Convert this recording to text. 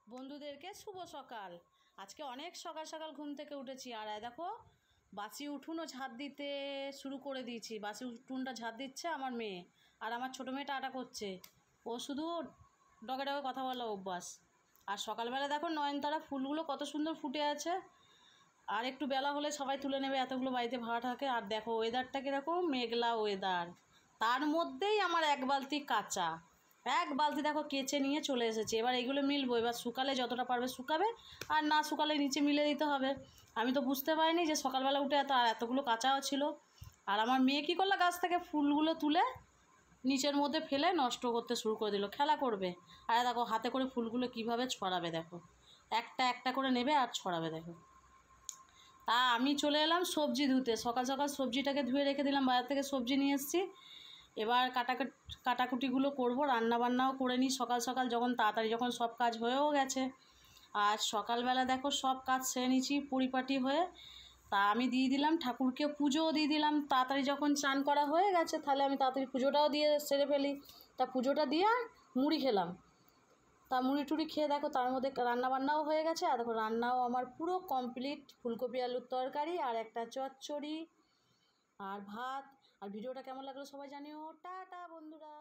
বন্ধুদেরকে শুভ সকাল। আজকে অনেক সকাল সকাল ঘুম থেকে উঠেছি, আর দেখো বাসি উঠোনও ঝাঁট দিতে শুরু করে দিয়েছি। বাসি উঠোনটা ঝাঁট দিচ্ছে আমার মেয়ে, আর আমার ছোটো মেয়েটা আটা করছে। ও শুধু ডগে ডগে কথা বলা অভ্যাস। আর সকালবেলা দেখো নয়নতারা ফুলগুলো কত সুন্দর ফুটে আছে, আর একটু বেলা হলে সবাই তুলে নেবে, এতগুলো বাড়িতে ভাড়া থাকে। আর দেখো ওয়েদারটা কীরকম মেঘলা ওয়েদার, তার মধ্যেই আমার এক বালতি কাঁচা, এক বালতি দেখো কেচে নিয়ে চলে এসেছে। এবার এগুলো মিলবো, এবার শুকালে যতটা পারবে শুকাবে, আর না শুকালে নিচে মিলে দিতে হবে। আমি তো বুঝতে পারিনি যে সকালবেলা উঠে এতগুলো কাঁচাও ছিল। আর আমার মেয়ে কী করলো, গাছ থেকে ফুলগুলো তুলে নিচের মধ্যে ফেলে নষ্ট করতে শুরু করে দিল, খেলা করবে। আর দেখো হাতে করে ফুলগুলো কিভাবে ছড়াবে, দেখো একটা একটা করে নেবে আর ছড়াবে। দেখো তা আমি চলে এলাম সবজি ধুতে। সকাল সকাল সবজিটাকে ধুয়ে রেখে দিলাম, বাজার থেকে সবজি নিয়ে এসেছি। এবার কাটাকুটিগুলো করব, রান্নাবান্নাও করে নিই সকাল সকাল, যখন তাড়াতাড়ি যখন সব কাজ হয়েও গেছে। আর সকালবেলা দেখো সব কাজ সেরে নিয়েছি পরিপাটি হয়ে। তা আমি দিয়ে দিলাম ঠাকুরকে, পুজোও দিয়ে দিলাম। তাড়াতাড়ি যখন চান করা হয়ে গেছে, তাহলে আমি তাড়াতাড়ি পুজোটাও দিয়ে সেরে ফেলি। তা পুজোটা দিয়ে মুড়ি খেলাম। তা মুড়ি টুড়ি খেয়ে দেখো তার মধ্যে রান্নাবান্নাও হয়ে গেছে। আর দেখো রান্নাও আমার পুরো কমপ্লিট, ফুলকপি আলুর তরকারি আর একটা চচ্চড়ি আর ভাত। আর ভিডিওটা কেমন লাগলো সবাই জানিও। টাটা বন্ধুরা।